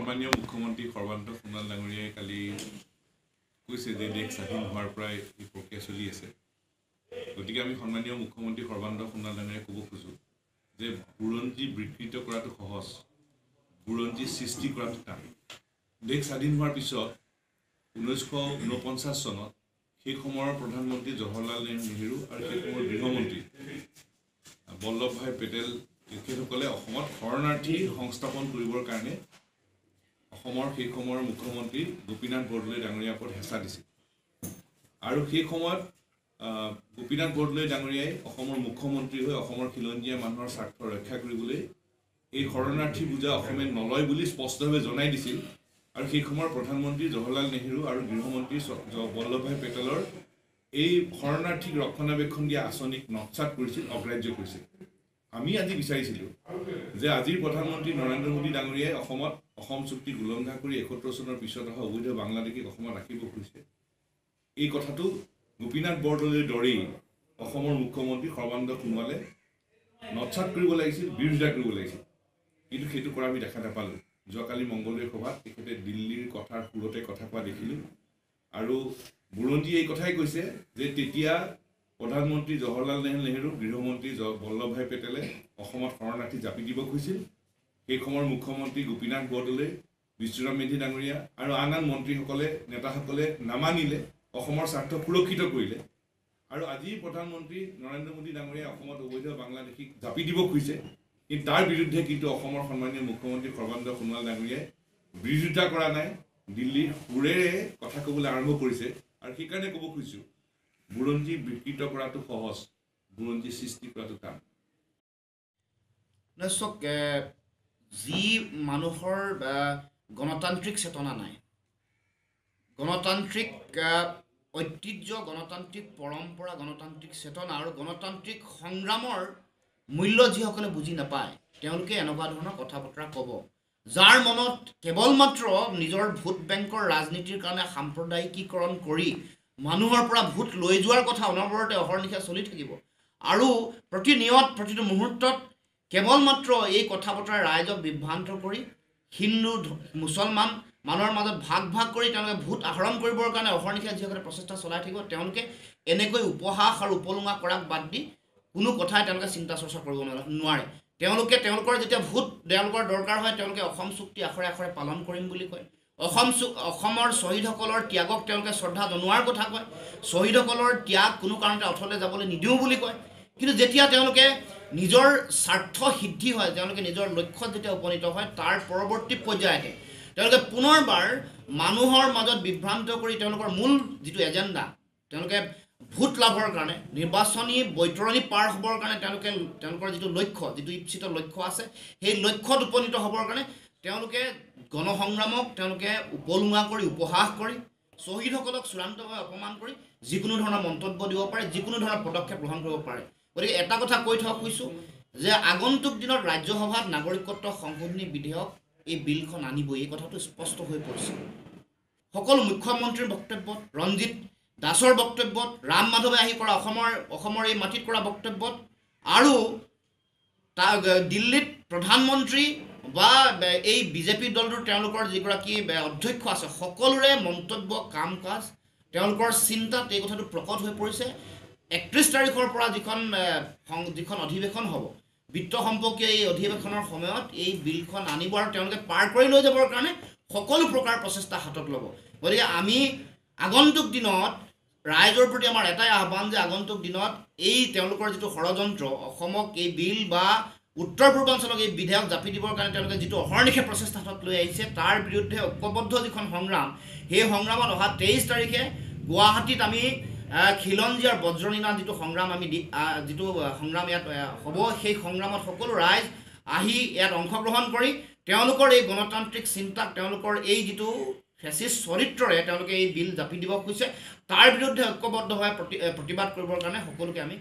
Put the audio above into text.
সন্মানীয় মুখ্যমন্ত্ৰী সৰ্বানন্দ সোণোৱাল ডাঙৰীয়াই কালি কৈছে যে দেশ স্বাধীন হোৱাৰ পৰাই এই প্ৰক্ৰিয়া চলি আছে। গতিকে আমি সন্মানীয় মুখ্যমন্ত্ৰী সৰ্বানন্দ সোণোৱাল ডাঙৰীয়াই ক'ব খোজোঁ যে বুৰঞ্জী বিকৃত কৰাটো সহজ, বুৰঞ্জী সৃষ্টি কৰাটো টান। দেশ স্বাধীন হোৱাৰ পিছত 1949 চনত সেই সময়ৰ প্ৰধানমন্ত্ৰী জৱাহৰলাল নেহৰু আৰু সেই সময়ৰ গৃহমন্ত্ৰী বল্লভভাই পেটেল তেখেতসকলে অসমত শৰণাৰ্থী সংস্থাপন কৰিবৰ কাৰণে অসমৰ সেই সময়ৰ মুখ্যমন্ত্ৰী গোপীনাথ বৰদলৈ ডাঙৰীয়াৰ ওপৰত হেঁচা দিছিল। আৰু সেই সময়ত গোপীনাথ বৰদলৈ ডাঙৰীয়াই অসমৰ মুখ্যমন্ত্ৰী হৈ অসমৰ খিলঞ্জীয়া মানুহৰ স্বাৰ্থ ৰক্ষা কৰিবলৈ এই শৰণাৰ্থী বোজা অসমে নলয় বুলি স্পষ্টভাৱে জনাই দিছিল। আৰু সেই সময়ৰ প্ৰধানমন্ত্ৰী জৱাহৰলাল নেহৰু আৰু গৃহমন্ত্ৰী বল্লভভাই পেটেলৰ এই শৰণাৰ্থীক ৰক্ষণাবেক্ষণ দিয়া আঁচনিক নস্যাৎ কৰিছিল, অগ্ৰাহ্য কৰিছিল। আমি আজি বিচাৰিছিলোঁ যে আজিৰ প্ৰধানমন্ত্ৰী নৰেন্দ্ৰ মোদী ডাঙৰীয়াই অসমত অসম চুক্তিক উলংঘা কৰি 71 চনৰ পিছত অহা অবৈধ বাংলাদেশীক অসমত ৰাখিব খুজিছে। এই কথাটো গোপীনাথ বৰদলৈৰ দৰেই অসমৰ মুখ্যমন্ত্ৰী সৰ্বানন্দ সোণোৱালে নস্যাৎ কৰিব লাগিছিল, বিৰোধিতা কৰিব লাগিছিল। কিন্তু সেইটো কৰা আমি দেখা নাপালোঁ। যোৱাকালি মংগলদৈ সভাত তেখেতে দিল্লীৰ কথাৰ সুৰতে কথা কোৱা দেখিলোঁ। আৰু বুৰঞ্জী এই কথাই কৈছে যে তেতিয়া প্ৰধানমন্ত্ৰী জৱাহৰলাল নেহৰু, গৃহমন্ত্ৰী বল্লভভাই পেটেলে অসমত শৰণাৰ্থী জাপি দিব খুজিছিল। সেই সময়ৰ মুখ্যমন্ত্ৰী গোপীনাথ বৰদলৈ, বিষ্ণুৰাম মেধি ডাঙৰীয়া আৰু আন আন মন্ত্ৰীসকলে, নেতাসকলে নামানিলে, অসমৰ স্বাৰ্থ সুৰক্ষিত কৰিলে। আৰু আজি প্ৰধানমন্ত্ৰী নৰেন্দ্ৰ মোদী ডাঙৰীয়াই অসমত অবৈধ বাংলাদেশীক জাপি দিব খুজিছে। কিন্তু তাৰ বিৰুদ্ধে কিন্তু অসমৰ সন্মানীয় মুখ্যমন্ত্ৰী সৰ্বানন্দ সোণোৱাল ডাঙৰীয়াই বিৰোধিতা কৰা নাই, দিল্লীৰ সুৰেৰে কথা ক'বলৈ আৰম্ভ কৰিছে। আৰু সেইকাৰণে ক'ব খুজিছোঁ বুৰঞ্জী বিকৃত কৰাটো সহজ, বুৰঞ্জী সৃষ্টি কৰাটো টান। যি মানুহৰ গণতান্ত্ৰিক চেতনা নাই, গণতান্ত্ৰিক ঐতিহ্য, গণতান্ত্ৰিক পৰম্পৰা, গণতান্ত্ৰিক চেতনা আৰু গণতান্ত্ৰিক সংগ্ৰামৰ মূল্য যিসকলে বুজি নাপায় তেওঁলোকে এনেকুৱা ধৰণৰ কথা বতৰা ক'ব। যাৰ মনত কেৱল মাত্ৰ নিজৰ ভোট বেংকৰ ৰাজনীতিৰ কাৰণে সাম্প্ৰদায়িকীকৰণ কৰি মানুহৰ পৰা ভোট লৈ যোৱাৰ কথা অনবৰতে অহৰ্নিশে চলি থাকিব। আৰু প্ৰতিনিয়ত প্ৰতিটো মুহূৰ্তত কেৱল মাত্ৰ এই কথা বতৰা ৰাইজক বিভ্ৰান্ত কৰি হিন্দু মুছলমান মানুহৰ মাজত ভাগ ভাগ কৰি তেওঁলোকে ভোট আহৰণ কৰিবৰ কাৰণে অহৰ্নিশে যিসকলে প্ৰচেষ্টা চলাই থাকিব, তেওঁলোকে এনেকৈ উপহাস আৰু উপলুঙা কৰাক বাদ দি কোনো কথাই তেওঁলোকে চিন্তা চৰ্চা কৰিব নোৱাৰে। তেওঁলোকে তেওঁলোকৰ যেতিয়া ভোট তেওঁলোকৰ দৰকাৰ হয় তেওঁলোকে অসম চুক্তি আখৰে আখৰে পালন কৰিম বুলি কয়। অসমৰ শ্বহীদসকলৰ ত্যাগক তেওঁলোকে শ্ৰদ্ধা জনোৱাৰ কথা কয়। শ্বহীদসকলৰ ত্যাগ কোনো কাৰণতে অথলে যাবলৈ নিদিওঁ বুলি কয়। কিন্তু যেতিয়া তেওঁলোকে নিজৰ স্বাৰ্থ সিদ্ধি হয়, তেওঁলোকে নিজৰ লক্ষ্যত যেতিয়া উপনীত হয়, তাৰ পৰৱৰ্তী পৰ্যায়তে তেওঁলোকে পুনৰবাৰ মানুহৰ মাজত বিভ্ৰান্ত কৰি তেওঁলোকৰ মূল যিটো এজেণ্ডা, তেওঁলোকে ভোট লাভৰ কাৰণে, নিৰ্বাচনী বৈতৰণি পাৰ হ'বৰ কাৰণে তেওঁলোকৰ যিটো লক্ষ্য, যিটো ইচ্ছিত লক্ষ্য আছে, সেই লক্ষ্যত উপনীত হ'বৰ কাৰণে তেওঁলোকে গণসংগ্ৰামক তেওঁলোকে উপলুঙা কৰি, উপহাস কৰি, শ্বহীদসকলক চূড়ান্তভাৱে অপমান কৰি যিকোনো ধৰণৰ মন্তব্য দিব পাৰে, যিকোনো ধৰণৰ পদক্ষেপ গ্ৰহণ কৰিব পাৰে। গতিকে এটা কথা কৈ থোৱা খুজিছোঁ যে আগন্তুক দিনত ৰাজ্যসভাত নাগৰিকত্ব সংশোধনী বিধেয়ক এই বিলখন আনিবই, এই কথাটো স্পষ্ট হৈ পৰিছে। সকলো মুখ্যমন্ত্ৰীৰ বক্তব্যত, ৰঞ্জিত দাসৰ বক্তব্যত, ৰাম মাধৱে আহি কৰা অসমৰ এই মাটিত কৰা বক্তব্যত, আৰু দিল্লীত প্ৰধানমন্ত্ৰী বা এই বিজেপি দলটোৰ তেওঁলোকৰ যিগৰাকী অধ্যক্ষ আছে, সকলোৰে মন্তব্য, কাম কাজ, তেওঁলোকৰ চিন্তাত এই কথাটো প্ৰকট হৈ পৰিছে। 31 তাৰিখৰ পৰা যিখন অধিৱেশন হ'ব, বিত্ত সম্পৰ্কীয় এই অধিৱেশনৰ সময়ত এই বিলখন আনিব আৰু তেওঁলোকে পাৰ কৰি লৈ যাবৰ কাৰণে সকলো প্ৰকাৰ প্ৰচেষ্টা হাতত ল'ব। গতিকে আমি আগন্তুক দিনত ৰাইজৰ প্ৰতি আমাৰ এটাই আহ্বান যে আগন্তুক দিনত এই তেওঁলোকৰ যিটো ষড়যন্ত্ৰ, অসমক এই বিল বা উত্তৰ পূৰ্বাঞ্চলক এই বিধেয়ক জাপি দিবৰ কাৰণে তেওঁলোকে যিটো অহৰ্নিশে প্ৰচেষ্টা হাতত লৈ আহিছে, তাৰ বিৰুদ্ধে ঐক্যবদ্ধ যিখন সংগ্ৰাম, সেই সংগ্ৰামত অহা 23 তাৰিখে গুৱাহাটীত আমি খিলঞ্জীয়াৰ বজ্ৰনীনা যিটো সংগ্ৰাম ইয়াত হ'ব, সেই সংগ্ৰামত সকলো ৰাইজ আহি ইয়াত অংশগ্ৰহণ কৰি তেওঁলোকৰ এই গণতান্ত্ৰিক চিন্তাক, তেওঁলোকৰ এই যিটো ফেচিষ্ট চৰিত্ৰৰে তেওঁলোকে এই বিল জাপি দিব খুজিছে, তাৰ বিৰুদ্ধে ঐক্যবদ্ধভাৱে প্ৰতিবাদ কৰিবৰ কাৰণে সকলোকে আমি